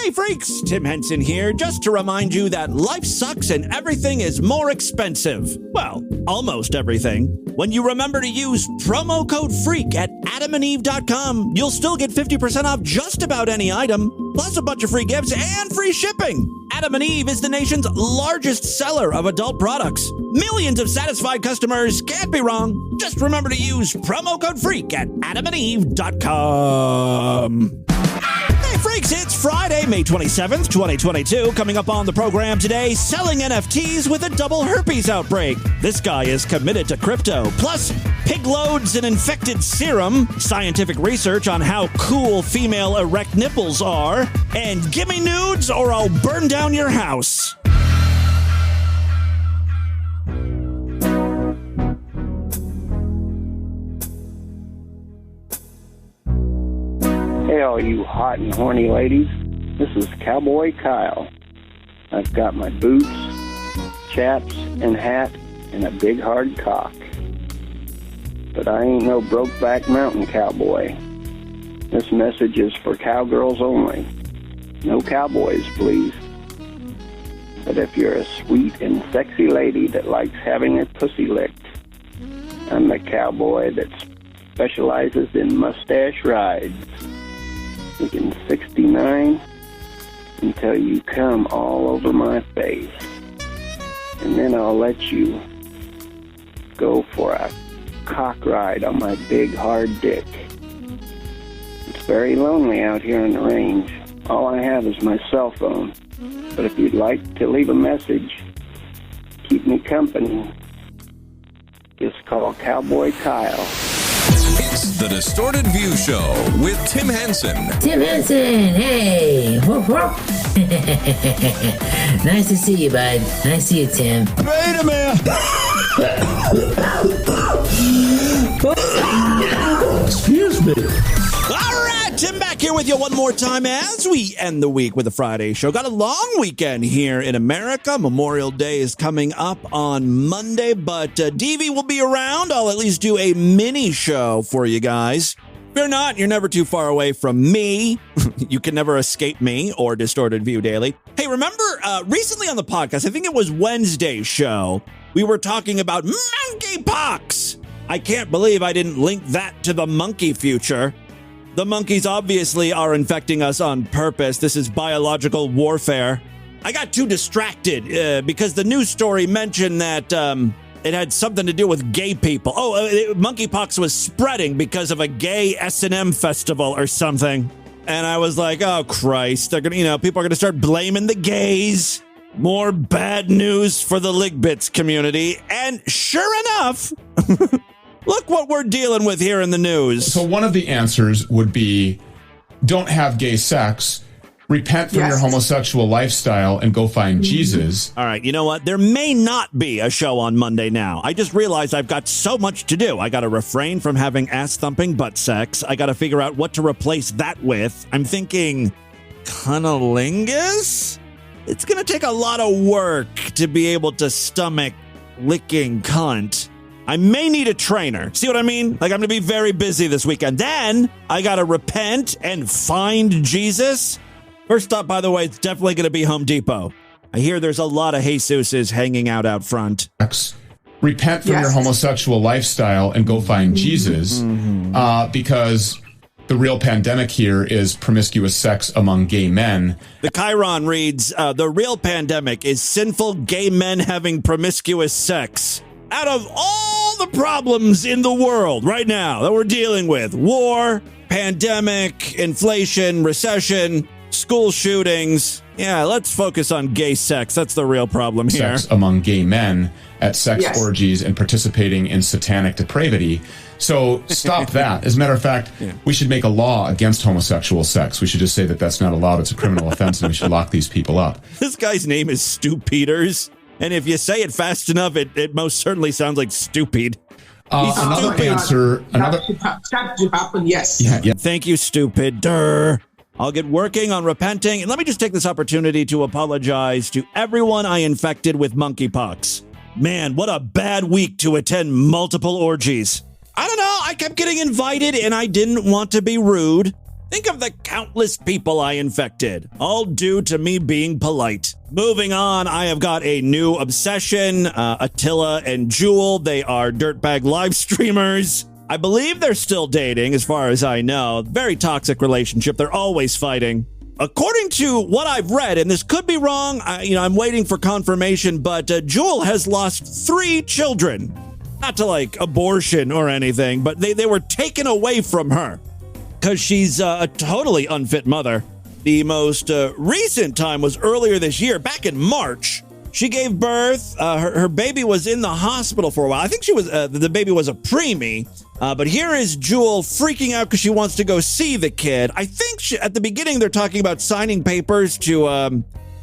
Hey freaks, Tim Henson here, just to remind you that life sucks and everything is more expensive. Well, almost everything. When you remember to use promo code FREAK at adamandeve.com, you'll still get 50% off just about any item, plus a bunch of free gifts and free shipping. Adam and Eve is the nation's largest seller of adult products. Millions of satisfied customers can't be wrong. Just remember to use promo code FREAK at adamandeve.com. Hey freaks, it's Friday, May 27th, 2022. Coming up on the program today, selling NFTs with a double herpes outbreak. This guy is committed to crypto. Plus, pig loads and infected serum, scientific research on how cool female erect nipples are, and gimme nudes or I'll burn down your house. Hey, all you hot and horny ladies. This is Cowboy Kyle. I've got my boots, chaps, and hat, and a big hard cock. But I ain't no Brokeback Mountain cowboy. This message is for cowgirls only. No cowboys, please. But if you're a sweet and sexy lady that likes having her pussy licked, I'm the cowboy that specializes in mustache rides. You can 69 until you come all over my face. And then I'll let you go for a cock ride on my big hard dick. It's very lonely out here on the range. All I have is my cell phone. But if you'd like to leave a message, keep me company, just call Cowboy Kyle. It's the Distorted View Show with Tim Henson. Tim Henson, hey! Whoop, whoop. Nice to see you, bud. Nice to see you, Tim. Wait a minute! Excuse me. All right, Tim back here with you one more time as we end the week with a Friday show. Got a long weekend here in America. Memorial Day is coming up on Monday, but DV will be around. I'll at least do a mini show for you guys. Fear not, you're never too far away from me. You can never escape me or Distorted View Daily. Hey, remember recently on the podcast, I think it was Wednesday's show, we were talking about monkeypox. I can't believe I didn't link that to the monkey future. The monkeys obviously are infecting us on purpose. This is biological warfare. I got too distracted because the news story mentioned that it had something to do with gay people. Monkeypox was spreading because of a gay S&M festival or something. And I was like, oh, Christ. They're gonna, people are going to start blaming the gays. More bad news for the Ligbits community. And sure enough... Look what we're dealing with here in the news. So one of the answers would be, don't have gay sex, repent from your homosexual lifestyle, and go find Jesus. All right, you know what? There may not be a show on Monday now. I just realized I've got so much to do. I got to refrain from having ass-thumping butt sex. I got to figure out what to replace that with. I'm thinking cunnilingus? It's going to take a lot of work to be able to stomach licking cunt. I may need a trainer. See what I mean? Like, I'm going to be very busy this weekend. Then I got to repent and find Jesus. First stop, by the way, it's definitely going to be Home Depot. I hear there's a lot of Jesuses hanging out front. Repent from your homosexual lifestyle and go find Jesus, because the real pandemic here is promiscuous sex among gay men. The Chiron reads, the real pandemic is sinful gay men having promiscuous sex. Out of all the problems in the world right now that we're dealing with, war, pandemic, inflation, recession, school shootings, let's focus on gay sex. That's the real problem here. Sex among gay men at sex orgies and participating in satanic depravity. So stop that. As a matter of fact, we should make a law against homosexual sex. We should just say that that's not allowed. It's a criminal offense, and we should lock these people up. This guy's name is Stu Peters. And if you say it fast enough, it most certainly sounds like stupid. Another answer. That to happen, yes. Yeah. Thank you, stupid. Durr. I'll get working on repenting. And let me just take this opportunity to apologize to everyone I infected with monkeypox. Man, what a bad week to attend multiple orgies. I don't know. I kept getting invited and I didn't want to be rude. Think of the countless people I infected, all due to me being polite. Moving on, I have got a new obsession. Attila and Jewel, they are dirtbag live streamers. I believe they're still dating, as far as I know. Very toxic relationship. They're always fighting. According to what I've read, and this could be wrong, I'm waiting for confirmation, but Jewel has lost 3 children. Not to like abortion or anything, but they were taken away from her because she's a totally unfit mother. The most recent time was earlier this year, back in March. She gave birth. Her baby was in the hospital for a while. I think she was the baby was a preemie. But here is Jewel freaking out because she wants to go see the kid. I think at the beginning they're talking about signing papers to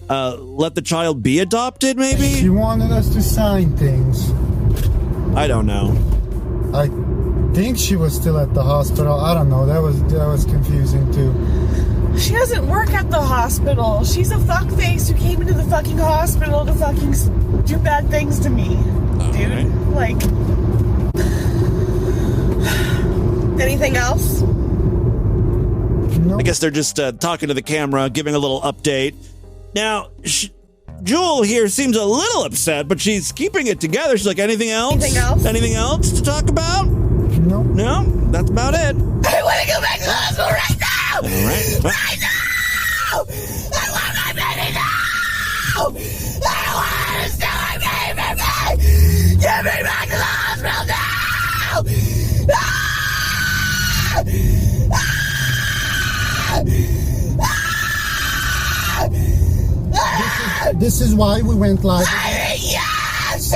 let the child be adopted, maybe? She wanted us to sign things. I don't know. I think she was still at the hospital. I don't know. That was confusing too. She doesn't work at the hospital. She's a fuckface who came into the fucking hospital to fucking do bad things to me. Dude, right. Like... Anything else? No. I guess they're just talking to the camera, giving a little update. Now, Jewel here seems a little upset, but she's keeping it together. She's like, anything else? Anything else? Anything else to talk about? No. No? That's about it. I want to go back to the hospital right now! All right. Right now! I want my baby now! I don't want to steal my baby! Get me back to the hospital now! This is why we went live. Yes!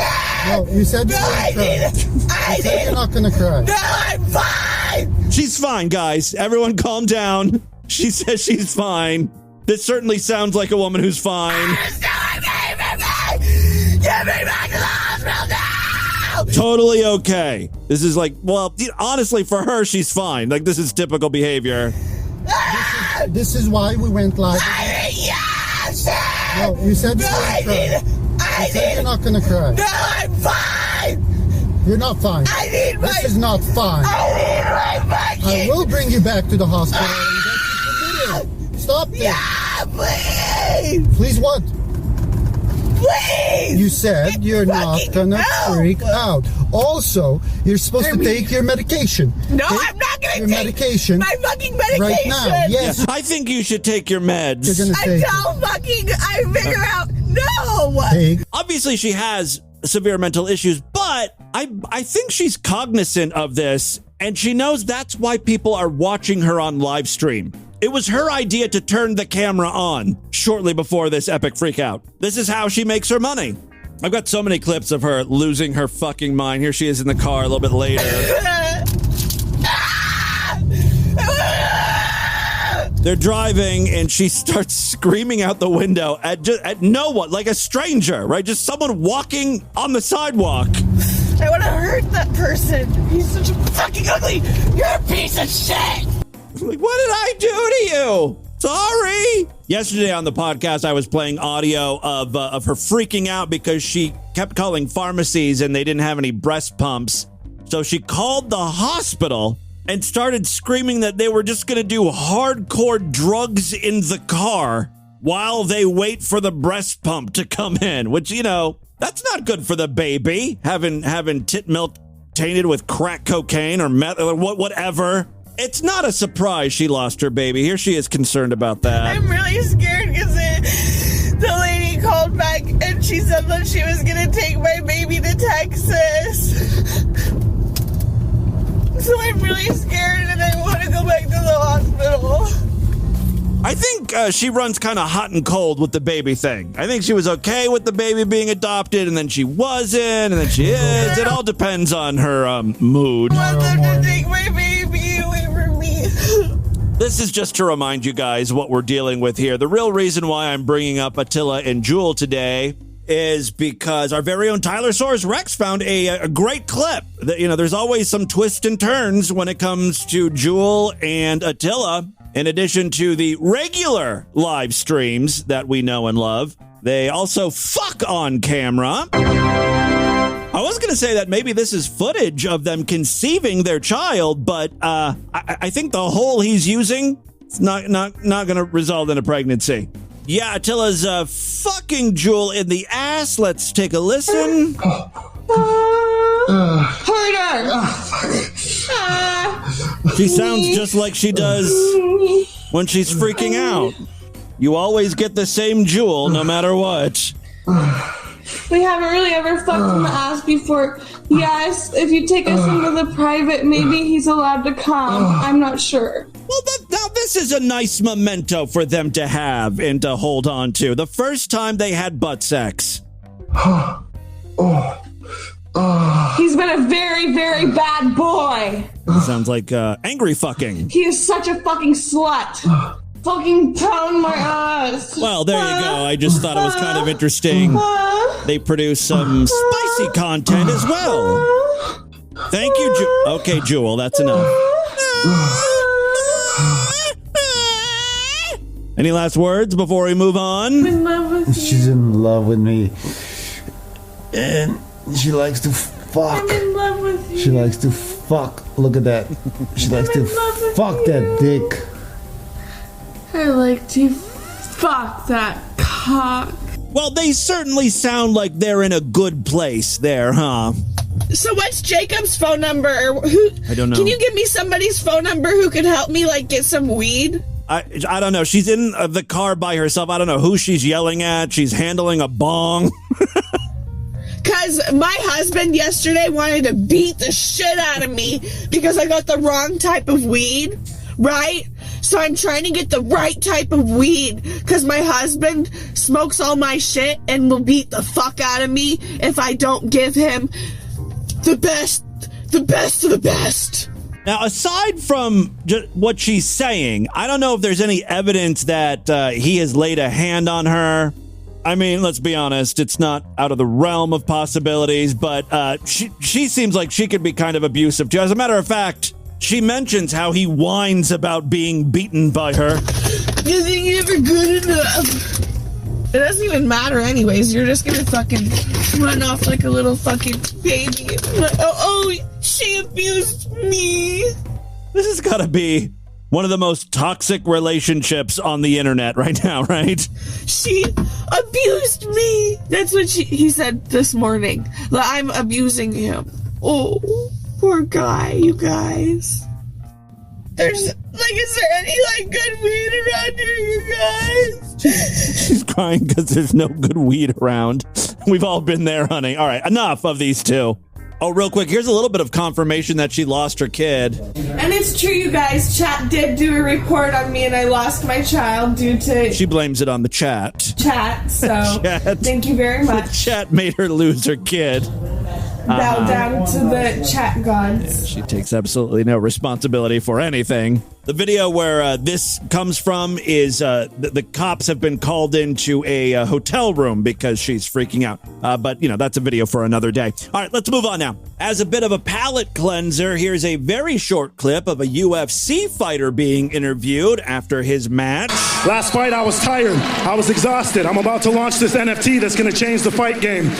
No, you said you wouldn't cry. You're not gonna cry. No, I'm fine! She's fine, guys. Everyone calm down. She says she's fine. This certainly sounds like a woman who's fine. Get me back to the hospital now! Totally okay. This is like, well, honestly, for her, she's fine. Like, this is typical behavior. This is why we went live. Yes! No, you said you wouldn't cry. You're not gonna cry. No, I'm fine! You're not fine. I need my... This is not fine. I need my fucking... I will bring you back to the hospital and get you committed. Stop this. Yeah, please! Please what? Please! You said you're not gonna freak out. Also, you're supposed to take your medication. No, take I'm not gonna your take medication my fucking medication right now. Yes, I think you should take your meds. you're gonna take it. I figure out. No! Take Obviously, she has severe mental issues, but I think she's cognizant of this, and she knows that's why people are watching her on live stream. It was her idea to turn the camera on shortly before this epic freak out. This is how she makes her money. I've got so many clips of her losing her fucking mind. Here she is in the car a little bit later. They're driving, and she starts screaming out the window at no one, like a stranger, right? Just someone walking on the sidewalk. I want to hurt that person. He's such a fucking ugly. You're a piece of shit. Like, what did I do to you? Sorry. Yesterday on the podcast, I was playing audio of her freaking out because she kept calling pharmacies and they didn't have any breast pumps. So she called the hospital and started screaming that they were just going to do hardcore drugs in the car while they wait for the breast pump to come in, which, that's not good for the baby, having tit milk tainted with crack cocaine or meth or whatever. It's not a surprise she lost her baby. Here she is concerned about that. I'm really scared because the lady called back and she said that she was going to take my baby to Texas. So I'm really scared and I want to go back to the hospital. I think she runs kind of hot and cold with the baby thing. I think she was okay with the baby being adopted, and then she wasn't, and then she is. It all depends on her mood. I want them to take my baby away from me. This is just to remind you guys what we're dealing with here. The real reason why I'm bringing up Attila and Jewel today is because our very own Tyler-saurus Rex found a great clip. There's always some twists and turns when it comes to Jewel and Attila. In addition to the regular live streams that we know and love, they also fuck on camera. I was going to say that maybe this is footage of them conceiving their child, but I think the hole he's using It's not going to result in a pregnancy. Yeah, Attila's fucking Jewel in the ass. Let's take a listen. She sounds just like she does when she's freaking out. You always get the same Jewel no matter what. We haven't really ever fucked in the ass before. Yes, if you take us into the private, maybe he's allowed to come. I'm not sure. Well, now this is a nice memento for them to have and to hold on to. The first time they had butt sex. He's been a very, very bad boy. Sounds like angry fucking. He is such a fucking slut. Fucking pound my ass. Well, there you go. I just thought it was kind of interesting. They produce some spicy content as well. Thank you, Okay, Jewel, that's enough. Any last words before we move on? I'm in love with you. She's in love with me. And she likes to fuck. I'm in love with you. She likes to fuck. Look at that. She likes to fuck that dick. I like to fuck that cock. Well, they certainly sound like they're in a good place there, huh? So what's Jacob's phone number? I don't know. Can you give me somebody's phone number who could help me, like, get some weed? I don't know. She's in the car by herself. I don't know who she's yelling at. She's handling a bong. Because my husband yesterday wanted to beat the shit out of me because I got the wrong type of weed, right? So I'm trying to get the right type of weed because my husband smokes all my shit and will beat the fuck out of me if I don't give him the best of the best. Now, aside from what she's saying, I don't know if there's any evidence that he has laid a hand on her. I mean, let's be honest, it's not out of the realm of possibilities, but she seems like she could be kind of abusive too. As a matter of fact, she mentions how he whines about being beaten by her. You think you're never good enough? It doesn't even matter anyways. You're just gonna fucking run off like a little fucking baby. Oh, she abused me. This has got to be one of the most toxic relationships on the internet right now, right? She abused me. That's what he said this morning. That I'm abusing him. Oh, poor guy, you guys. Is there any, good weed around here, you guys? She's crying because there's no good weed around. We've all been there, honey. All right, enough of these two. Oh, real quick, here's a little bit of confirmation that she lost her kid. And it's true, you guys. Chat did do a report on me, and I lost my child due to... She blames it on the chat. So thank you very much. The chat made her lose her kid. Bow down to the chat gods. Yeah, she takes absolutely no responsibility for anything. The video where this comes from is the cops have been called into a hotel room because she's freaking out. But, that's a video for another day. All right, let's move on now. As a bit of a palate cleanser, here's a very short clip of a UFC fighter being interviewed after his match. Last fight, I was tired. I was exhausted. I'm about to launch this NFT that's going to change the fight game.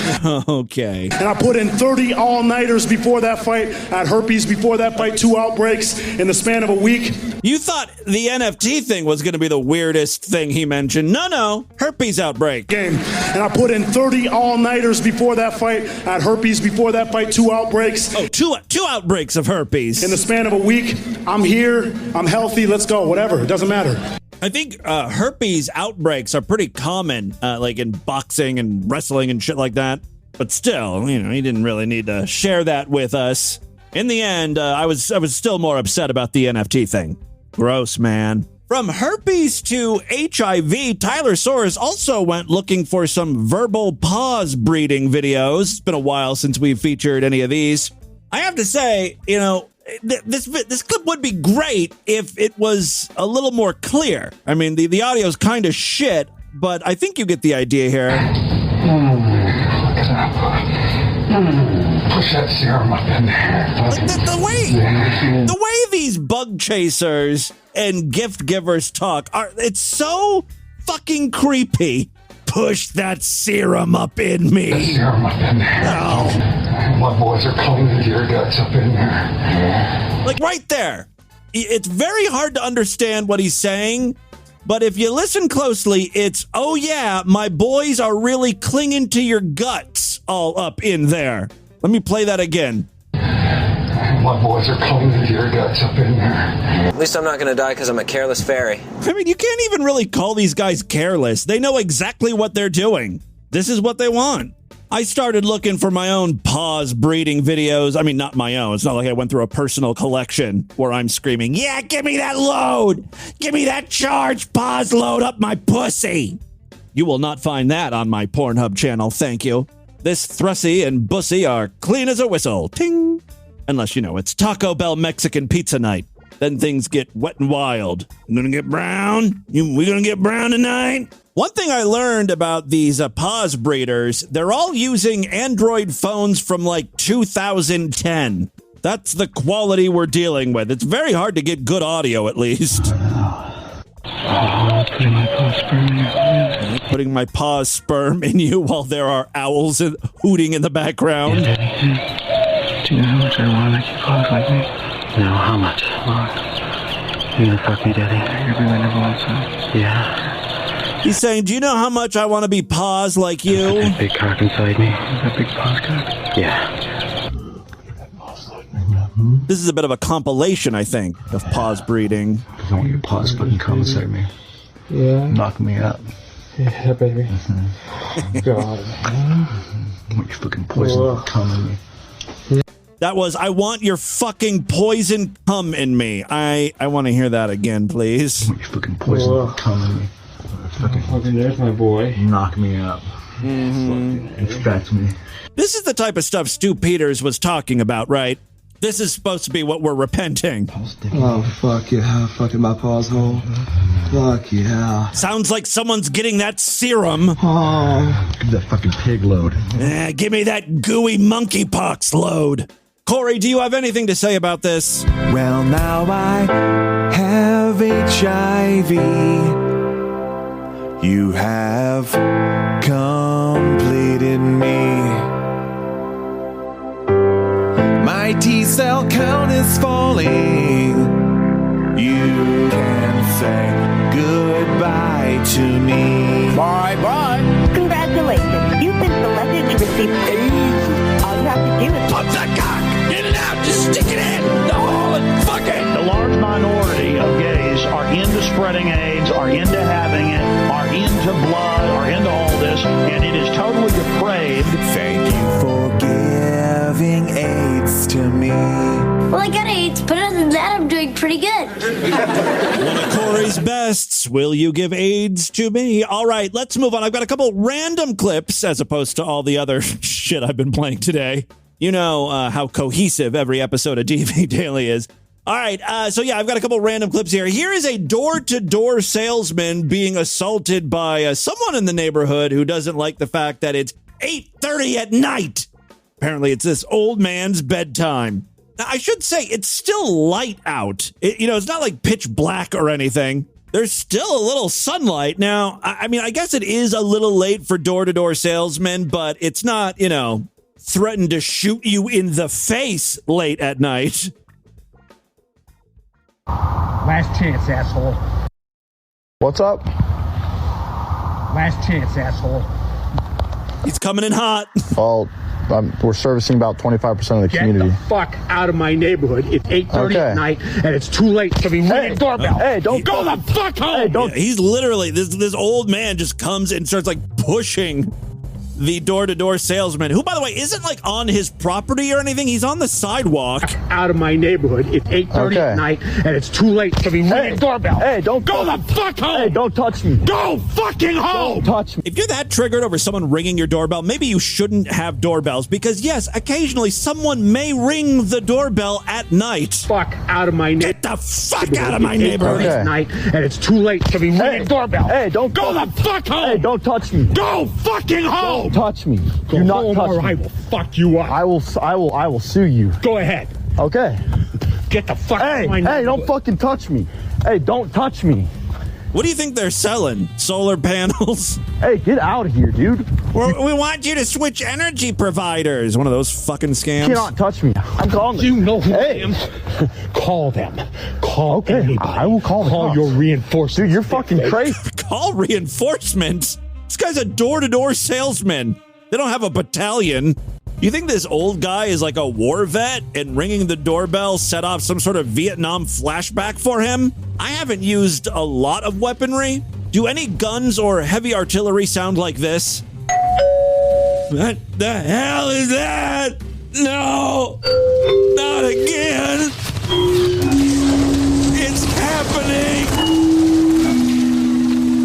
Okay. And I put in 30 all-nighters before that fight. I had herpes before that fight, 2 outbreaks in the span of a week. You thought the NFT thing was going to be the weirdest thing he mentioned. No. Herpes outbreak. Game. And I put in 30 all-nighters before that fight. I had herpes before that fight, 2 outbreaks. Oh, two outbreaks of herpes. In the span of a week. I'm here. I'm healthy. Let's go. Whatever. It doesn't matter. I think herpes outbreaks are pretty common, like in boxing and wrestling and shit like that. But still, he didn't really need to share that with us. In the end, I was still more upset about the NFT thing. Gross, man. From herpes to HIV, Tyler Soares also went looking for some verbal pause breeding videos. It's been a while since we've featured any of these. I have to say, this clip would be great if it was a little more clear. I mean, the audio's kind of shit, but I think you get the idea here. Push that serum up in there. The way these bug chasers and gift givers talk, it's so fucking creepy. Push that serum up in me. The serum up in there. Oh. My boys are cleaning your guts up in there. Like right there. it's very hard to understand what he's saying. But if you listen closely, it's, oh yeah, my boys are really clinging to your guts all up in there. Let me play that again. My boys are clinging to your guts up in there. At least I'm not going to die because I'm a careless fairy. I mean, you can't even really call these guys careless. They know exactly what they're doing. This is what they want. I started looking for my own paws breeding videos. I mean, not my own. It's not like I went through a personal collection where I'm screaming, yeah, give me that load. Give me that charged paws load up my pussy. You will not find that on my Pornhub channel, thank you. This Thrussie and Bussy are clean as a whistle. Ting. Unless, you know, it's Taco Bell Mexican pizza night. Then things get wet and wild. I'm gonna get brown? We gonna get brown tonight? One thing I learned about these paws breeders, they're all using Android phones from like 2010. That's the quality we're dealing with. It's very hard to get good audio, at least. Putting my paws sperm in you while there are owls hooting in the background. Do you know how much I want to make you paws like me? No, how much? Look. You gonna fuck me, Daddy? You're gonna be my number one son. Yeah. He's saying, do you know how much I want to be paws like you? That big cock inside me. Is that big paws cock? Yeah. This is a bit of a compilation, I think, of paws breeding. I want your paws fucking come inside me. Yeah. Knock me up. Yeah, baby. Mm-hmm. God. I want your fucking poison come in me. That was, I want your fucking poison cum in me. I want to hear that again, please. I want your fucking poison come in me. Fucking there's my boy. Knock me up. Mm-hmm. Infect me. This is the type of stuff Stu Peters was talking about, right? This is supposed to be what we're repenting. Oh, fuck yeah. Fucking my paws hole. Fuck yeah. Sounds like someone's getting that serum. Oh. Give me that fucking pig load. Give me that gooey monkeypox load. Corey, do you have anything to say about this? Well, now I have HIV. You have completed me. My T-cell count is falling. You can say goodbye to me. Bye-bye. Congratulations. You've been selected to receive AIDS. All you have to do is pump that cock. Get it out. Just stick it in the hole and fuck it. The large minority of gays are into spreading AIDS, are into having it, are into blood, are into all this, and it is totally depraved. Thank you for giving AIDS to me. Well, I got AIDS, but other than that, I'm doing pretty good. One of Corey's bests. Will you give AIDS to me? All right, let's move on. I've got a couple random clips as opposed to all the other shit I've been playing today. You know how cohesive every episode of DV Daily is. All right, so yeah, I've got a couple random clips here. Here is a door-to-door salesman being assaulted by someone in the neighborhood who doesn't like the fact that it's 8:30 at night. Apparently, it's this old man's bedtime. Now, I should say, it's still light out. It's not like pitch black or anything. There's still a little sunlight. Now, I mean, I guess it is a little late for door-to-door salesmen, but it's not, threaten to shoot you in the face late at night. Last chance, asshole. What's up? Last chance, asshole. He's coming in hot. Well, we're servicing about 25% of the community. Get the fuck out of my neighborhood. It's 8:30 at night, and it's too late to be ringing doorbell. Hey, don't go the fuck home. Hey, don't. Yeah, he's literally this old man just comes and starts like pushing the door-to-door salesman, who, by the way, isn't like on his property or anything. He's on the sidewalk. Out of my neighborhood. It's 8:30 at night, and it's too late to be ringing doorbell. Hey, don't go the fuck home. Hey, don't touch me. Go fucking home. Don't touch me. If you're that triggered over someone ringing your doorbell, maybe you shouldn't have doorbells, because yes, occasionally someone may ring the doorbell at night. Fuck out of my neighborhood. Get the fuck out of my neighborhood. At night, and it's too late to be ringing doorbell. Hey, don't go the fuck home. Hey, don't touch me. Go fucking home. Don't touch me. Go Do not home touch or me. I will fuck you up. I will sue you. Go ahead. Okay. Get the fuck out of my Hey, neighborhood. don't fucking touch me. Hey, don't touch me. What do you think they're selling? Solar panels? Hey, get out of here, dude. We want you to switch energy providers. One of those fucking scams. You cannot touch me. I'm calling them. You know who I am. Call them. Call anybody. I will call your reinforcements. Dude, you're fucking crazy. Call reinforcements? This guy's a door-to-door salesman. They don't have a battalion. You think this old guy is like a war vet and ringing the doorbell set off some sort of Vietnam flashback for him? I haven't used a lot of weaponry. Do any guns or heavy artillery sound like this? What the hell is that? No! Not again! It's happening!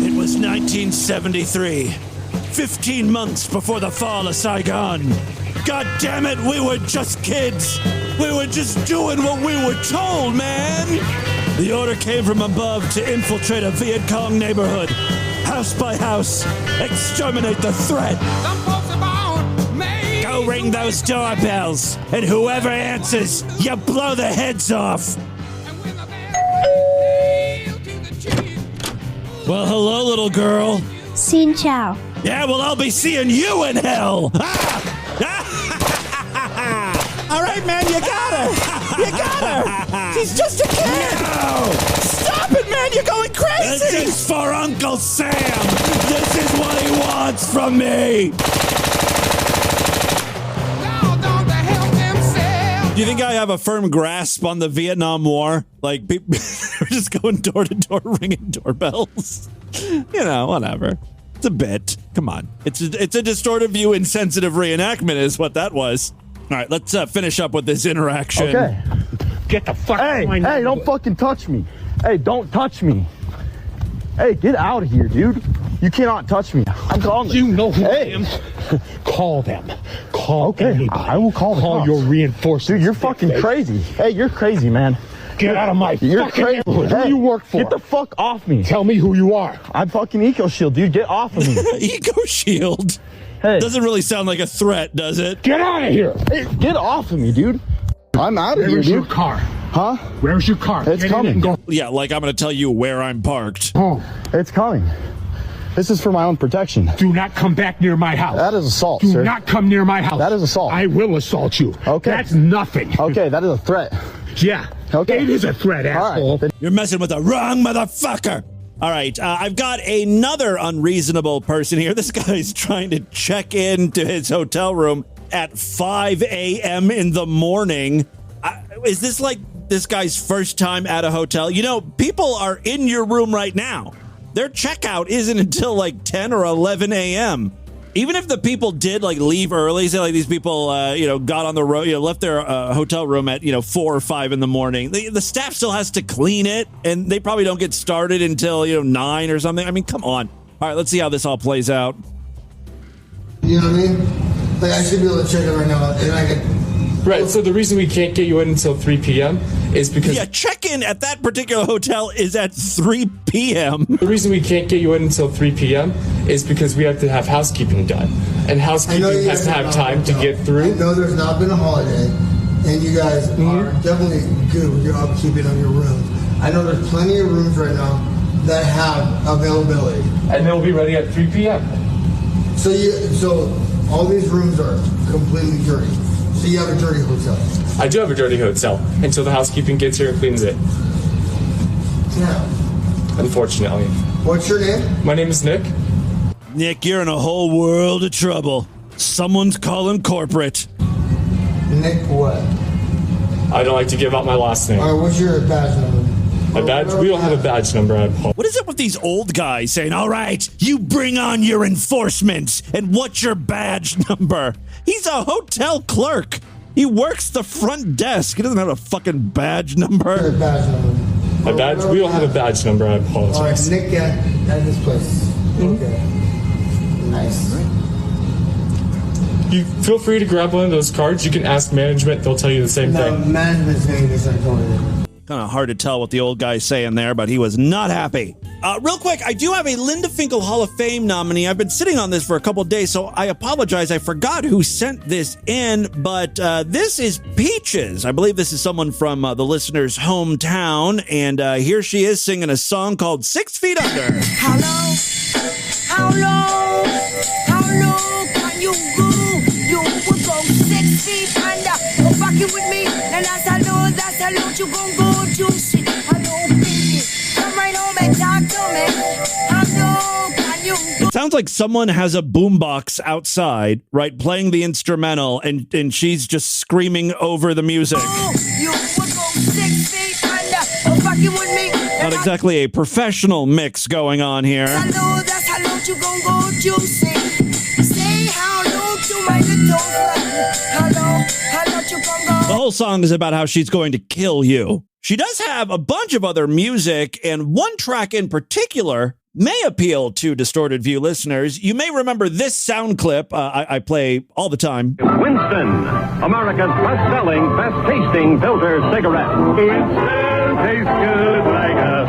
It was 1973. 15 months before the fall of Saigon. God damn it, we were just kids. We were just doing what we were told, man. The order came from above to infiltrate a Viet Cong neighborhood. House by house, exterminate the threat. Go ring those doorbells, and whoever answers, you blow their heads off. Well, hello, little girl. Xin chào. Yeah, well, I'll be seeing you in hell. All right, man, you got her. You got her. She's just a kid. No. Stop it, man. You're going crazy. This is for Uncle Sam. This is what he wants from me. Do you think I have a firm grasp on the Vietnam War? Like, we're just going door to door ringing doorbells? You know, whatever. It's a bit. Come on. It's a distorted view, insensitive reenactment is what that was. All right, let's finish up with this interaction. Okay. Get the fuck out of my neighborhood. Hey, don't fucking touch me. Hey, don't touch me. Hey, get out of here, dude. You cannot touch me. I'm calling them. You know who I am. Call them. Call anybody. I will call them. Call your reinforcements. Dude, you're fucking crazy. Hey, you're crazy, man. Get out of my fucking neighborhood. Who do you work for? Get the fuck off me. Tell me who you are. I'm fucking Eco Shield, dude. Get off of me. Eco Shield? Hey. Doesn't really sound like a threat, does it? Get out of here. Hey, get off of me, dude. I'm out of here, Where's dude. your car? Huh? Where's your car? It's coming. Yeah, like I'm going to tell you where I'm parked. Oh, it's coming. This is for my own protection. Do not come back near my house. That is assault, sir. Do not come near my house. That is assault. I will assault you. Okay. That's nothing. Okay, that is a threat. Yeah. Okay. It is a threat, asshole. Right. You're messing with the wrong motherfucker. All right, I've got another unreasonable person here. This guy's trying to check into his hotel room at 5 a.m. in the morning. Is this like this guy's first time at a hotel? You know, people are in your room right now. Their checkout isn't until like 10 or 11 a.m. Even if the people did like leave early, say like these people, got on the road, left their hotel room at, 4 or 5 in the morning. The staff still has to clean it, and they probably don't get started until, 9 or something. I mean, come on. All right, let's see how this all plays out. You know what I mean? Like, I should be able to check it right now, and I can... Right, so the reason we can't get you in until 3 p.m. is because... Yeah, check-in at that particular hotel is at 3 p.m. The reason we can't get you in until 3 p.m. is because we have to have housekeeping done. And housekeeping has to have time to get through. I know there's not been a holiday, and you guys are definitely good with your upkeeping of your rooms. I know there's plenty of rooms right now that have availability. And they'll be ready at 3 p.m. So all these rooms are completely dirty. So you have a dirty hotel? I do have a dirty hotel until the housekeeping gets here and cleans it. Yeah. Unfortunately. What's your name? My name is Nick. Nick, you're in a whole world of trouble. Someone's calling corporate. Nick what? I don't like to give out my last name. All right, what's your badge number? A badge? We don't have a badge number. What is it with these old guys saying, all right, you bring on your enforcements, and what's your badge number? He's a hotel clerk. He works the front desk. He doesn't have a fucking badge number. Badge number. A badge? We don't have a badge number. I apologize. All right, Nick at this place. Okay. Nice. You feel free to grab one of those cards. You can ask management. They'll tell you the same thing. Management's going to get something. Kind of hard to tell what the old guy's saying there, but he was not happy. Real quick, I do have a Linda Finkle Hall of Fame nominee. I've been sitting on this for a couple days, so I apologize. I forgot who sent this in, but this is Peaches. I believe this is someone from the listener's hometown, and here she is singing a song called 6 Feet Under. How low can you go? You would go 6 feet under. Go fuck you with me, and that's how low you gon' go juicy. Hello, baby, come right home and talk to me. How low can you go? It sounds like someone has a boombox outside, right, playing the instrumental, and she's just screaming over the music. You would go 6 feet under. Go fuck you with me. Not exactly a professional mix going on here. That's how low you gon' go juicy. Say how low to my little friend. How low you gon' go. The whole song is about how she's going to kill you. She does have a bunch of other music, and one track in particular may appeal to Distorted View listeners. You may remember this sound clip I play all the time. Winston, America's best-selling, best-tasting filter cigarette. Winston tastes good like a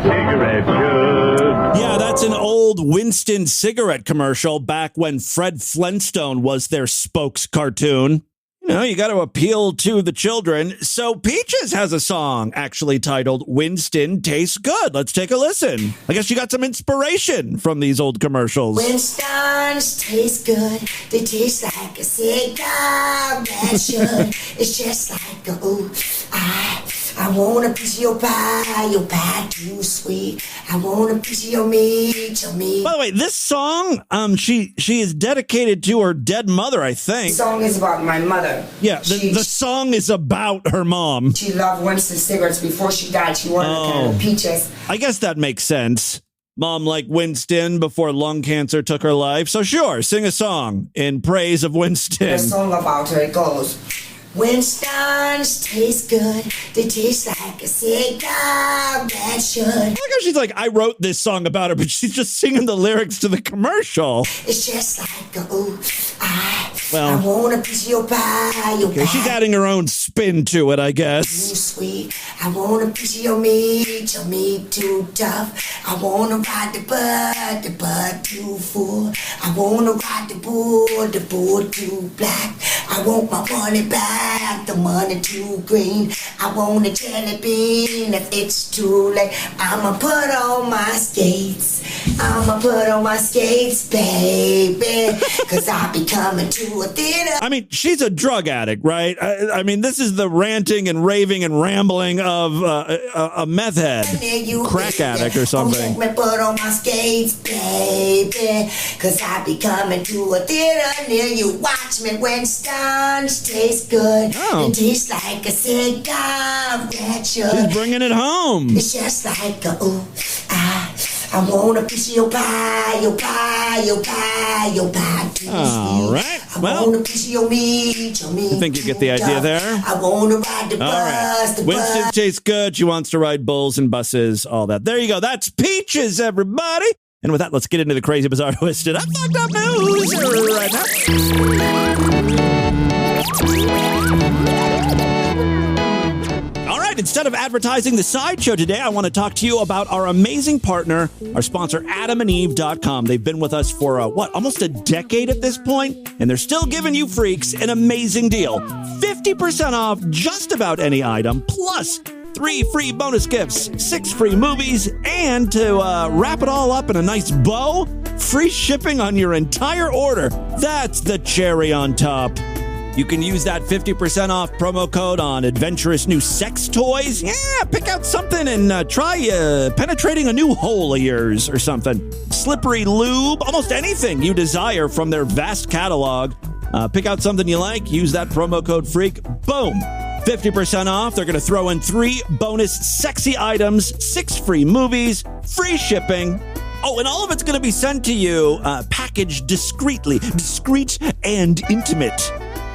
cigarette should. Yeah, that's an old Winston cigarette commercial back when Fred Flintstone was their spokes cartoon. You know, you got to appeal to the children. So Peaches has a song actually titled Winston Tastes Good. Let's take a listen. I guess you got some inspiration from these old commercials. Winston's taste good. They taste like a cigar that should. It's just like a ooh, I want a piece of your pie too sweet. I want a piece of your meat. By the way, this song, she is dedicated to her dead mother, I think. The song is about my mother. Yeah, the song is about her mom. She loved Winston cigarettes before she died. She wanted a kind of Peaches. I guess that makes sense. Mom liked Winston before lung cancer took her life. So sure, sing a song in praise of Winston. The song about her, it goes, Winston's taste good. They taste like a cigar that should. I like how she's like, I wrote this song about her, but she's just singing the lyrics to the commercial. It's just like a ooh, I want a piece of your pie. Okay, she's adding her own spin to it, I guess. Too sweet. I want a piece of your meat too tough. I want to ride the bud too full. I want to ride the bull too black. I want my money back, the money too green. I want a jelly bean if it's too late. I'ma put on my skates. Baby, cause I'll be coming to a theater. I mean, she's a drug addict, right? I mean, this is the ranting and raving and rambling of a meth head, crack addict or something. Me put on my skates, baby, cause I'll be coming to a theater near you. Watch me, Winston's taste good. Oh. It tastes like a cigar that should. She's bringing it home. It's just like a ooh, I want a piece of your pie too all sweet. right. I want a piece of your meat I think you get the idea there. I want to ride the bus. Right. Winston tastes good. She wants to ride bulls and buses, all that. There you go. That's Peaches, everybody. And with that, let's get into the crazy, bizarre, twisted, up, fucked up news right now. All right, instead of advertising the sideshow today, I want to talk to you about our amazing partner, our sponsor, AdamandEve.com. They've been with us for, almost a decade at this point, and they're still giving you freaks an amazing deal. 50% off just about any item, plus 3 free bonus gifts, 6 free movies, and to wrap it all up in a nice bow, free shipping on your entire order. That's the cherry on top. You can use that 50% off promo code on adventurous new sex toys. Yeah, pick out something and try penetrating a new hole of yours or something. Slippery lube, almost anything you desire from their vast catalog. Pick out something you like, use that promo code FREAK, boom. 50% off. They're going to throw in 3 bonus sexy items, 6 free movies, free shipping. Oh, and all of it's going to be sent to you packaged discreetly, discreet and intimate.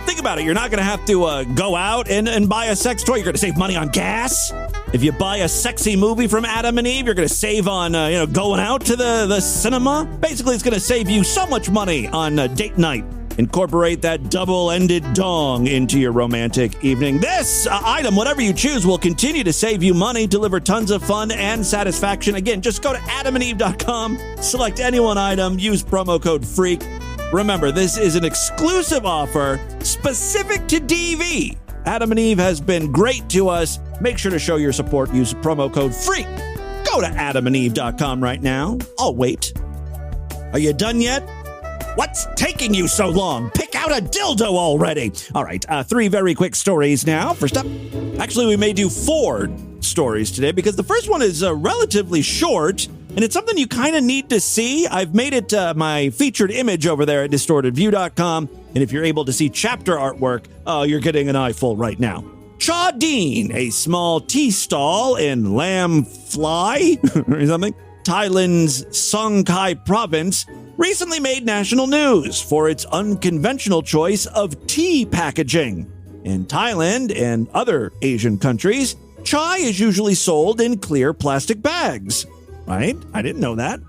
Think about it. You're not going to have to go out and buy a sex toy. You're going to save money on gas. If you buy a sexy movie from Adam and Eve, you're going to save on going out to the cinema. Basically, it's going to save you so much money on date night. Incorporate that double-ended dong into your romantic evening. This item, whatever you choose, will continue to save you money, deliver tons of fun and satisfaction. Again, just go to adamandeve.com, select any one item, use promo code FREAK. Remember, this is an exclusive offer specific to DV. Adam and Eve has been great to us. Make sure to show your support. Use promo code FREAK. Go to adamandeve.com right now. I'll wait. Are you done yet? What's taking you so long? Pick out a dildo already. All right, 3 very quick stories now. First up, actually, we may do 4 stories today because the first one is relatively short, and it's something you kind of need to see. I've made it my featured image over there at distortedview.com, and if you're able to see chapter artwork, you're getting an eyeful right now. Cha Dien, a small tea stall in Lam Phai or something, Thailand's Songhai province, recently made national news for its unconventional choice of tea packaging. In Thailand and other Asian countries, chai is usually sold in clear plastic bags. Right? I didn't know that.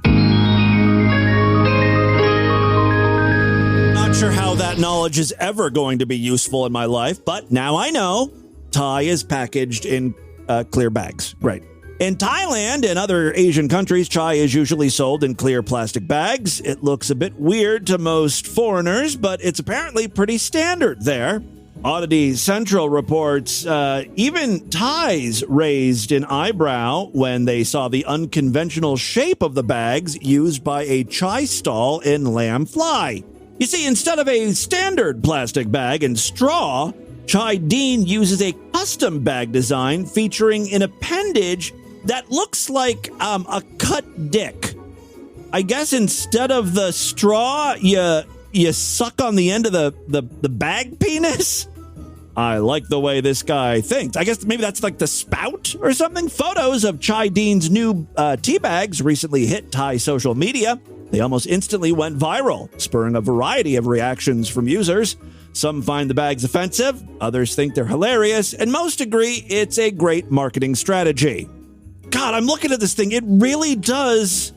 Not sure how that knowledge is ever going to be useful in my life, but now I know. Thai is packaged in clear bags. Right. In Thailand and other Asian countries, chai is usually sold in clear plastic bags. It looks a bit weird to most foreigners, but it's apparently pretty standard there. Oddity Central reports even Thais raised an eyebrow when they saw the unconventional shape of the bags used by a chai stall in Lam Phai. You see, instead of a standard plastic bag and straw, Cha Dien uses a custom bag design featuring an appendage that looks like a cut dick. I guess instead of the straw, you suck on the end of the bag penis? I like the way this guy thinks. I guess maybe that's like the spout or something. Photos of Cha Dien's new tea bags recently hit Thai social media. They almost instantly went viral, spurring a variety of reactions from users. Some find the bags offensive, others think they're hilarious, and most agree it's a great marketing strategy. God, I'm looking at this thing. It really does.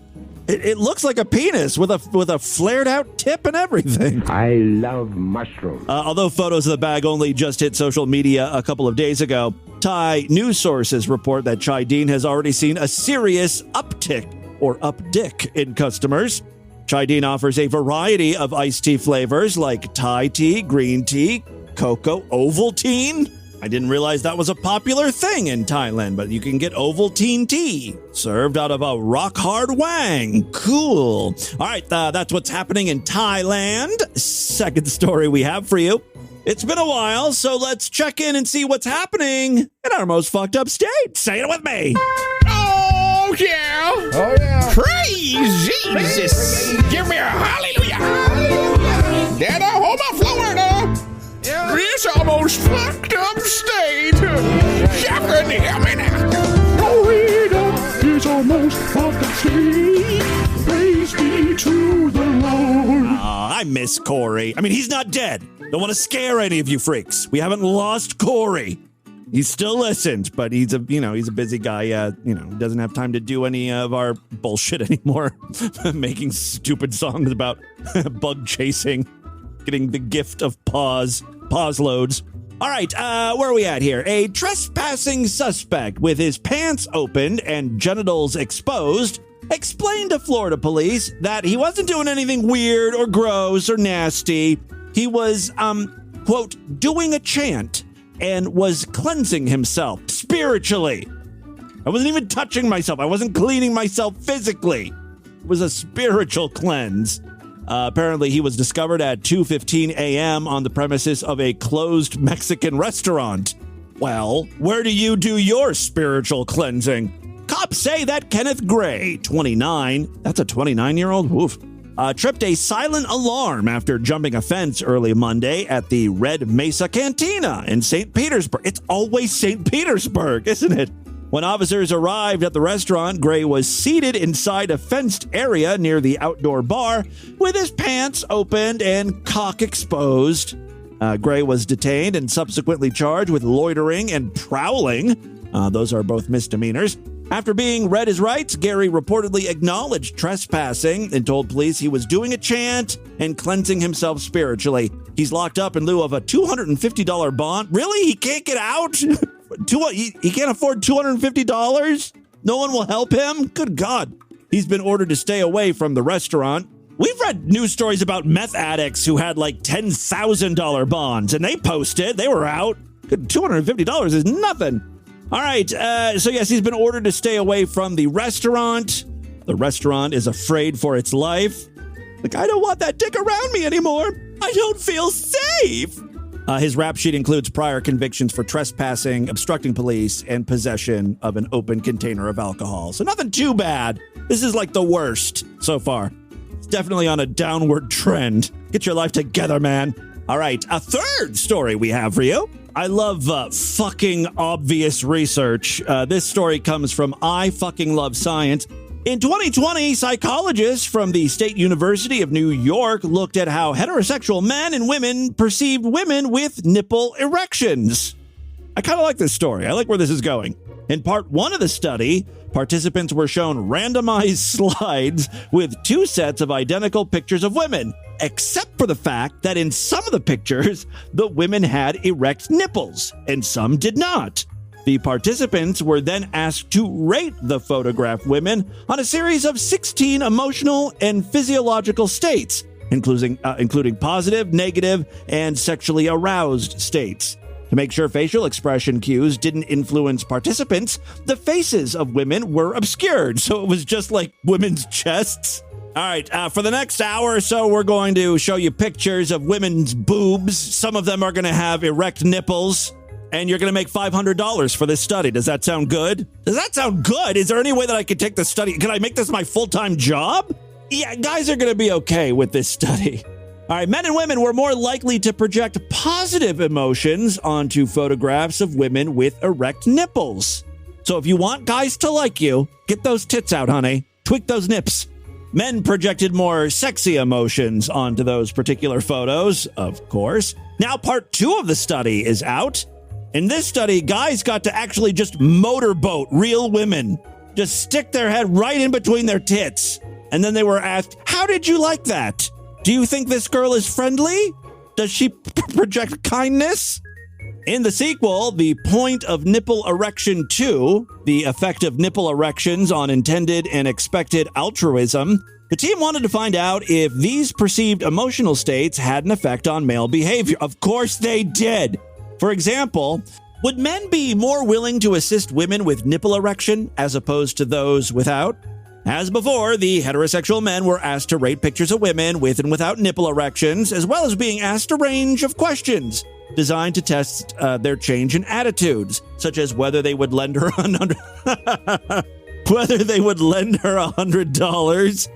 It looks like a penis with a flared out tip and everything. I love mushrooms. Although photos of the bag only just hit social media a couple of days ago, Thai news sources report that Cha Dien has already seen a serious uptick or updick in customers. Cha Dien offers a variety of iced tea flavors like Thai tea, green tea, cocoa, Ovaltine. I didn't realize that was a popular thing in Thailand, but you can get Ovaltine tea served out of a rock-hard wang. Cool. All right, that's what's happening in Thailand. Second story we have for you. It's been a while, so let's check in and see what's happening in our most fucked up state. Say it with me. Oh, yeah. Oh, yeah. Praise Jesus. Give me a hallelujah. Down at home in Florida. It's almost fucked up state. You can hear me now. Florida is almost fucked up state. Praise be to the Lord. I miss Corey. I mean, he's not dead. Don't want to scare any of you freaks. We haven't lost Corey. He still listens, but he's a busy guy. Doesn't have time to do any of our bullshit anymore. Making stupid songs about bug chasing, getting the gift of pause loads. All right, where are we at here? A trespassing suspect with his pants opened and genitals exposed explained to Florida police that he wasn't doing anything weird or gross or nasty. He was, quote, doing a chant and was cleansing himself spiritually. I wasn't even touching myself. I wasn't cleaning myself physically. It was a spiritual cleanse. Apparently, he was discovered at 2:15 a.m. on the premises of a closed Mexican restaurant. Well, where do you do your spiritual cleansing? Cops say that Kenneth Gray, 29, that's a 29-year-old, oof, tripped a silent alarm after jumping a fence early Monday at the Red Mesa Cantina in St. Petersburg. It's always St. Petersburg, isn't it? When officers arrived at the restaurant, Gray was seated inside a fenced area near the outdoor bar with his pants opened and cock exposed. Gray was detained and subsequently charged with loitering and prowling. Those are both misdemeanors. After being read his rights, Gary reportedly acknowledged trespassing and told police he was doing a chant and cleansing himself spiritually. He's locked up in lieu of a $250 bond. Really? He can't get out? He can't afford $250? No one will help him? Good God. He's been ordered to stay away from the restaurant. We've read news stories about meth addicts who had like $10,000 bonds, and they posted. They were out. $250 is nothing. All right, so yes, he's been ordered to stay away from the restaurant. The restaurant is afraid for its life. Like, I don't want that dick around me anymore. I don't feel safe. His rap sheet includes prior convictions for trespassing, obstructing police, and possession of an open container of alcohol. So nothing too bad. This is like the worst so far. It's definitely on a downward trend. Get your life together, man. All right, a third story we have for you. I love fucking obvious research. This story comes from I Fucking Love Science. In 2020, psychologists from the State University of New York looked at how heterosexual men and women perceived women with nipple erections. I kind of like this story. I like where this is going. In part one of the study, participants were shown randomized slides with two sets of identical pictures of women, except for the fact that in some of the pictures, the women had erect nipples and some did not. The participants were then asked to rate the photographed women on a series of 16 emotional and physiological states, including positive, negative, and sexually aroused states. To make sure facial expression cues didn't influence participants, the faces of women were obscured, so it was just like women's chests. All right, for the next hour or so, we're going to show you pictures of women's boobs. Some of them are going to have erect nipples. And you're going to make $500 for this study. Does that sound good? Does that sound good? Is there any way that I could take the study? Can I make this my full-time job? Yeah, guys are going to be okay with this study. All right, men and women were more likely to project positive emotions onto photographs of women with erect nipples. So if you want guys to like you, get those tits out, honey. Tweak those nips. Men projected more sexy emotions onto those particular photos, of course. Now part 2 of the study is out. In this study, guys got to actually just motorboat real women. Just stick their head right in between their tits. And then they were asked, how did you like that? Do you think this girl is friendly? Does she project kindness? In the sequel, The Point of Nipple Erection 2, the effect of nipple erections on intended and expected altruism, the team wanted to find out if these perceived emotional states had an effect on male behavior. Of course they did. For example, would men be more willing to assist women with nipple erection as opposed to those without? As before, the heterosexual men were asked to rate pictures of women with and without nipple erections, as well as being asked a range of questions designed to test their change in attitudes, such as whether they would lend her $100,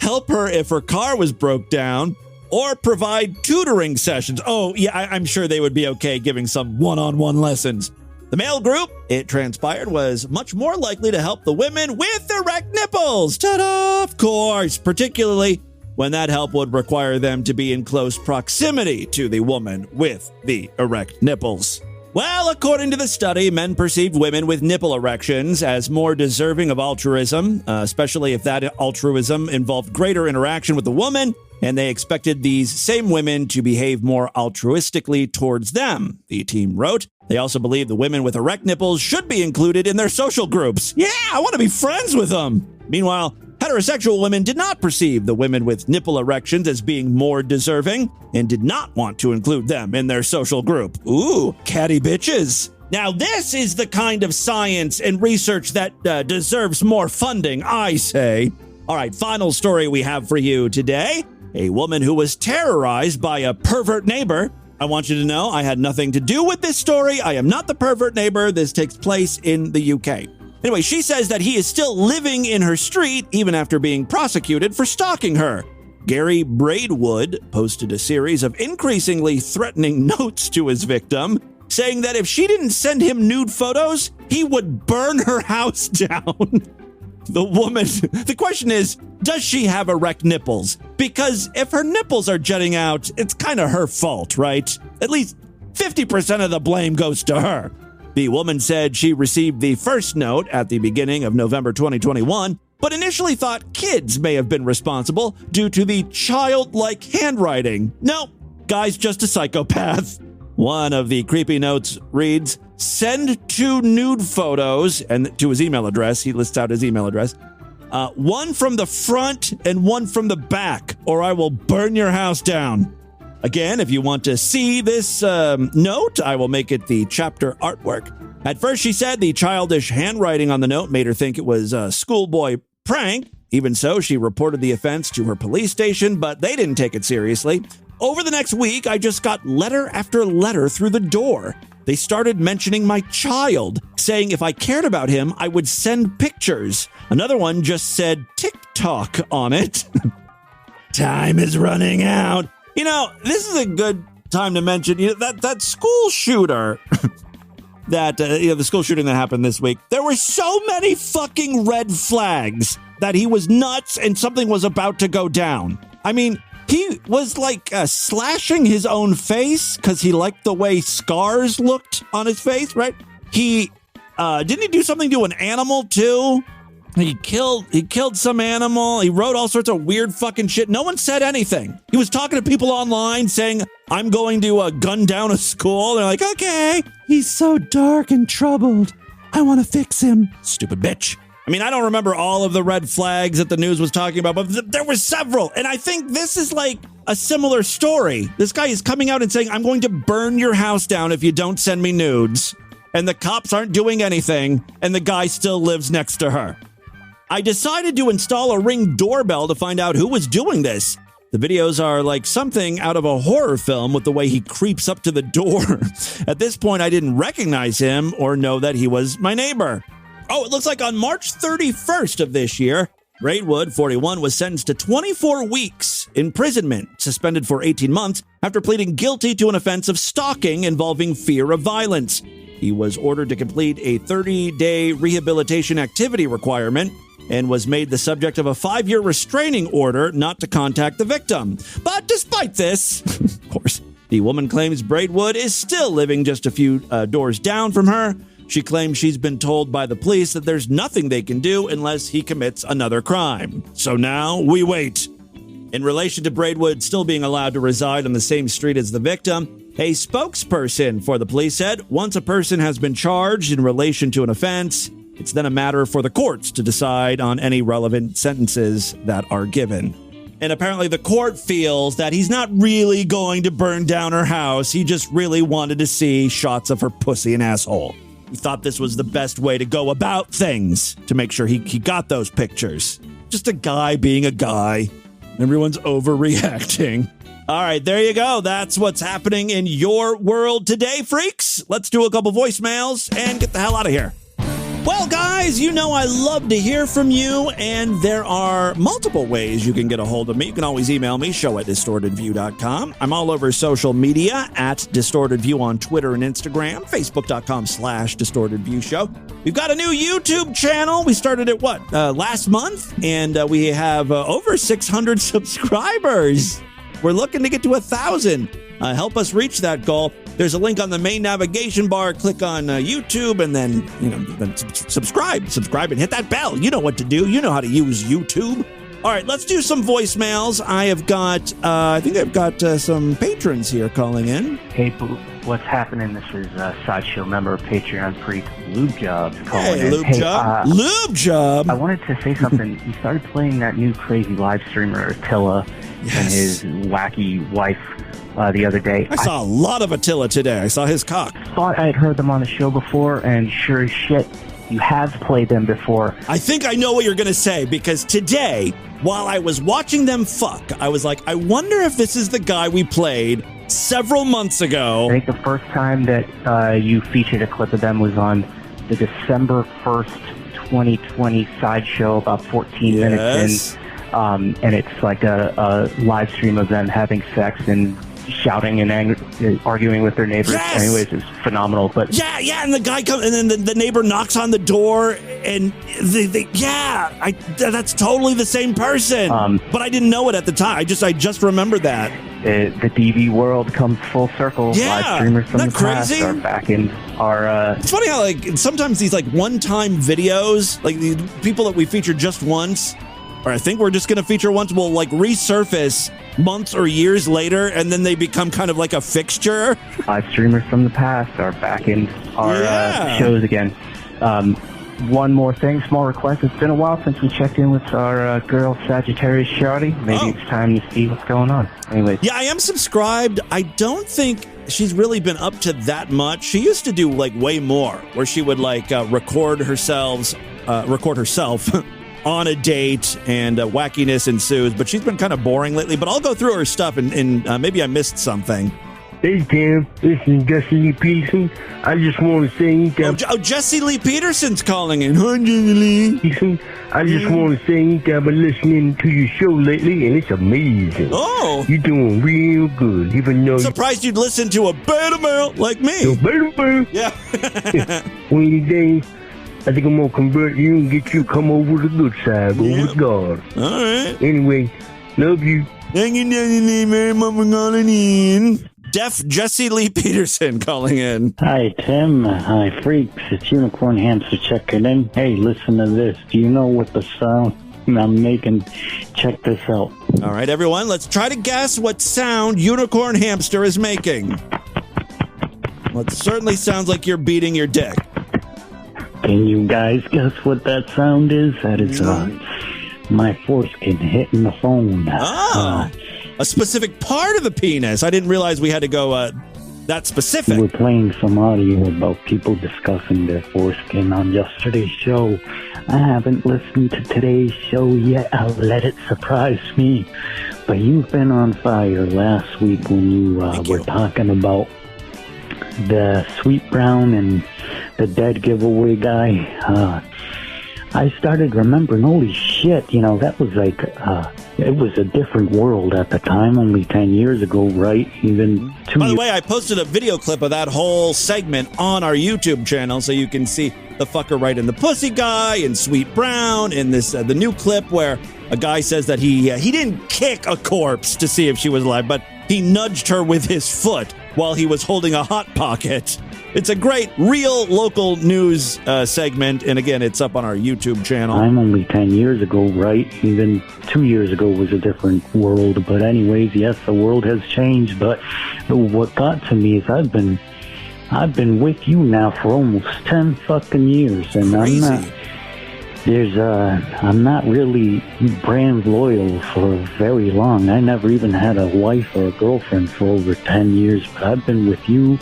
help her if her car was broke down, or provide tutoring sessions. Oh, yeah, I'm sure they would be okay giving some one-on-one lessons. The male group, it transpired, was much more likely to help the women with erect nipples. Ta-da! Of course, particularly when that help would require them to be in close proximity to the woman with the erect nipples. Well, according to the study, men perceived women with nipple erections as more deserving of altruism, especially if that altruism involved greater interaction with the woman, and they expected these same women to behave more altruistically towards them, the team wrote. They also believe the women with erect nipples should be included in their social groups. Yeah, I want to be friends with them. Meanwhile, heterosexual women did not perceive the women with nipple erections as being more deserving and did not want to include them in their social group. Ooh, catty bitches. Now, this is the kind of science and research that deserves more funding, I say. All right, final story we have for you today. A woman who was terrorized by a pervert neighbor. I want you to know I had nothing to do with this story. I am not the pervert neighbor. This takes place in the UK. Anyway, she says that he is still living in her street even after being prosecuted for stalking her. Gary Braidwood posted a series of increasingly threatening notes to his victim, saying that if she didn't send him nude photos, he would burn her house down. The question is, does she have erect nipples? Because if her nipples are jutting out, it's kind of her fault, right? At least 50% of the blame goes to her. The woman said she received the first note at the beginning of November 2021, but initially thought kids may have been responsible due to the childlike handwriting. No, guy's just a psychopath. One of the creepy notes reads, "Send 2 nude photos," and to his email address. He lists out his email address. "One from the front and one from the back, or I will burn your house down." Again, if you want to see this note, I will make it the chapter artwork. At first, she said the childish handwriting on the note made her think it was a schoolboy prank. Even so, she reported the offense to her police station, but they didn't take it seriously. Over the next week, I just got letter after letter through the door. They started mentioning my child, saying if I cared about him, I would send pictures. Another one just said TikTok on it. Time is running out. You know, this is a good time to mention that school shooter, the school shooting that happened this week. There were so many fucking red flags that he was nuts and something was about to go down. I mean, he was like slashing his own face because he liked the way scars looked on his face, right? He didn't he do something to an animal too? He killed some animal. He wrote all sorts of weird fucking shit. No one said anything. He was talking to people online saying, "I'm going to gun down a school." They're like, "Okay." He's so dark and troubled. I want to fix him. Stupid bitch. I mean, I don't remember all of the red flags that the news was talking about, but there were several. And I think this is like a similar story. This guy is coming out and saying, "I'm going to burn your house down if you don't send me nudes." And the cops aren't doing anything. And the guy still lives next to her. I decided to install a Ring doorbell to find out who was doing this. The videos are like something out of a horror film with the way he creeps up to the door. At this point, I didn't recognize him or know that he was my neighbor. Oh, it looks like on March 31st of this year, Braidwood, 41, was sentenced to 24 weeks imprisonment, suspended for 18 months after pleading guilty to an offense of stalking involving fear of violence. He was ordered to complete a 30-day rehabilitation activity requirement and was made the subject of a 5-year restraining order not to contact the victim. But despite this, of course, the woman claims Braidwood is still living just a few doors down from her. She claims she's been told by the police that there's nothing they can do unless he commits another crime. So now we wait. In relation to Braidwood still being allowed to reside on the same street as the victim, a spokesperson for the police said once a person has been charged in relation to an offense, it's then a matter for the courts to decide on any relevant sentences that are given. And apparently the court feels that he's not really going to burn down her house. He just really wanted to see shots of her pussy and asshole. He thought this was the best way to go about things, to make sure he got those pictures. Just a guy being a guy. Everyone's overreacting. All right, there you go. That's what's happening in your world today, freaks. Let's do a couple voicemails and get the hell out of here. Well, guys, you know I love to hear from you, and there are multiple ways you can get a hold of me. You can always email me, show@distortedview.com. I'm all over social media, @DistortedView on Twitter and Instagram, Facebook.com/DistortedViewShow. We've got a new YouTube channel. We started it, last month? And we have over 600 subscribers. We're looking to get to 1,000. Help us reach that goal. There's a link on the main navigation bar. Click on YouTube and then, then subscribe and hit that bell. You know what to do. You know how to use YouTube. All right, let's do some voicemails. I have got, I think I've got some patrons here calling in. Hey, what's happening? This is Sideshow member of Patreon Freak, Lube Jobs calling in. Lube Job. Lube Job. I wanted to say something. You started playing that new crazy live streamer, Attila, and his wacky wife the other day. I saw a lot of Attila today. I saw his cock. Thought I had heard them on the show before, and sure as shit, you have played them before. I think I know what you're going to say, because today, while I was watching them fuck, I was like, I wonder if this is the guy we played several months ago. I think the first time that you featured a clip of them was on the December 1st, 2020 sideshow, about 14 minutes in. And it's like a live stream of them having sex and shouting and arguing with their neighbors. Yes! Anyways, it's phenomenal. But yeah, and the guy comes, and then the neighbor knocks on the door, and that's totally the same person. But I didn't know it at the time. I just remember that. the DV world comes full circle. Yeah, Live streamers from the past crazy? are back in our... It's funny how, like, sometimes these, like, one-time videos, like, the people that we featured just once, or I think we're just going to feature once, will, like, resurface months or years later, and then they become kind of like a fixture. Live streamers from the past are back in our shows again. One more thing, small request. It's been a while since we checked in with our girl Sagittarius Shawty. Maybe it's time to see what's going on. Anyway. Yeah, I am subscribed. I don't think she's really been up to that much. She used to do like way more, where she would like record herself on a date, and wackiness ensues. But she's been kind of boring lately. But I'll go through her stuff, and maybe I missed something. Hey, Tim. This is Jesse Lee Peterson. I just want to say that... Oh, Jesse Lee Peterson's calling in. Hi, Jesse Lee. I just want to say that I've been listening to your show lately, and it's amazing. Oh. You're doing real good, even though... Surprised you'd listen to a beta male like me. A beta male? Yeah. One of these days, I think I'm going to convert you and get you to come over to the good side, over to God. All right. Anyway, love you. Thank you, Jesse Lee, very much for calling in. Deaf Jesse Lee Peterson calling in. Hi, Tim. Hi, freaks. It's Unicorn Hamster checking in. Hey, listen to this. Do you know what the sound I'm making? Check this out. All right, everyone, let's try to guess what sound Unicorn Hamster is making. Well, it certainly sounds like you're beating your dick. Can you guys guess what that sound is? That is my foreskin hitting the phone. A specific part of the penis. I didn't realize we had to go that specific. We're playing some audio about people discussing their foreskin on yesterday's show. I haven't listened to today's show yet. I'll let it surprise me. But you've been on fire last week when you were talking about the Sweet Brown and the dead giveaway guy. I started remembering, holy shit, you know, that was like, it was a different world at the time, only 10 years ago, right? Even 2 years. By the way, I posted a video clip of that whole segment on our YouTube channel, so you can see the fucker right in the pussy guy and Sweet Brown in this the new clip where a guy says that he didn't kick a corpse to see if she was alive, but he nudged her with his foot while he was holding a Hot Pocket. It's a great, real local news segment, and again, it's up on our YouTube channel. I'm only 10 years ago, right? Even 2 years ago was a different world. But anyways, yes, the world has changed. But what got to me is I've been with you now for almost 10 fucking years, and Crazy. I'm not really brand loyal for very long. I never even had a wife or a girlfriend for over 10 years, but I've been with you.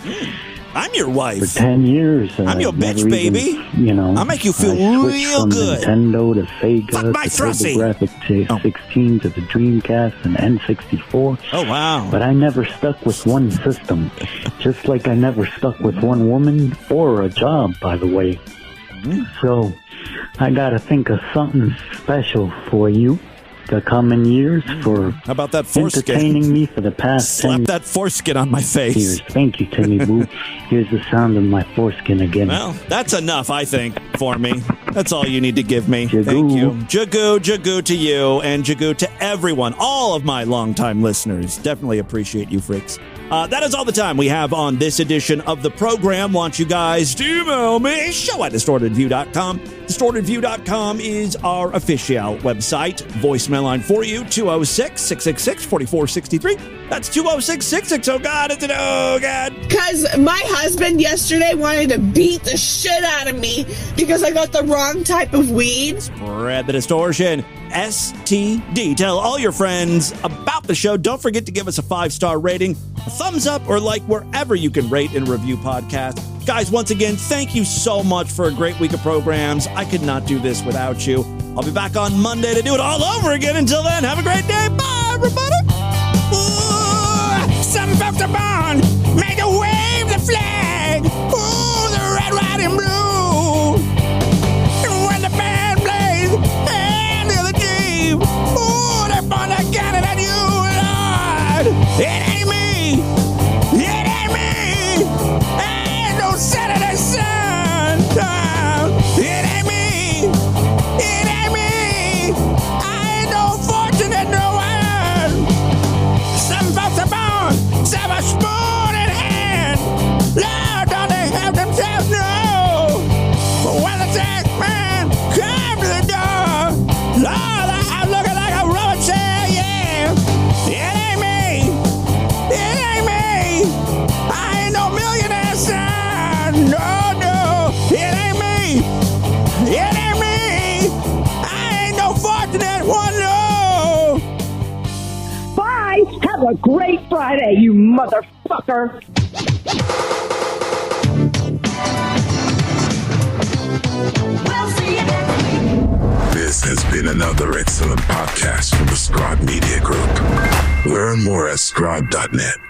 I'm your wife. For 10 years. I'm your bitch, baby. You know, I'll make you feel real from good. Nintendo to Sega, Fuck my to thrusty. TurboGrafx 16 to the Dreamcast and N64. Oh, wow. But I never stuck with one system. Just like I never stuck with one woman or a job, by the way. Mm-hmm. So I gotta think of something special for you the coming years for How about that foreskin? entertaining me for the past Slap 10 that foreskin on my face. years. Thank you, Timmy Boo. Here's the sound of my foreskin again. Well, that's enough, I think, for me. That's all you need to give me. Thank you. Jagoo to you, and Jagoo to everyone, all of my longtime listeners. Definitely appreciate you, freaks. That is all the time we have on this edition of the program. Want you guys to email me, show@distortedview.com. Distortedview.com is our official website. Voicemail line for you, 206-666-4463. That's 206-66. Oh, God, it's an oh, God. Because my husband yesterday wanted to beat the shit out of me because I got the wrong type of weed. Spread the distortion. STD. Tell all your friends about the show. Don't forget to give us a 5-star rating, a thumbs up, or like wherever you can rate and review podcasts. Guys, once again, thank you so much for a great week of programs. I could not do this without you. I'll be back on Monday to do it all over again. Until then, have a great day. Bye, everybody. Ooh, some folks are born made to wave the flag. Ooh, the red, white, and blue. And when the band plays, and the other team, ooh, they're born to get it at you, Lord. It ain't me. It ain't me. Ain't no Saturday sundown. It ain't me. It ain't me. I ain't no fortunate no one. Let's have a spoon in hand. Lord, don't they have themselves know? When the tax man came to the door, Lord, the house looking like a rubber chair, yeah. It ain't me. It ain't me. I ain't no millionaire son. No, no. It ain't me. It ain't me. I ain't no fortunate one, no. Bye. Have a great Friday, you motherfucker. This has been another excellent podcast from the Scribe Media Group. Learn more at scribe.net.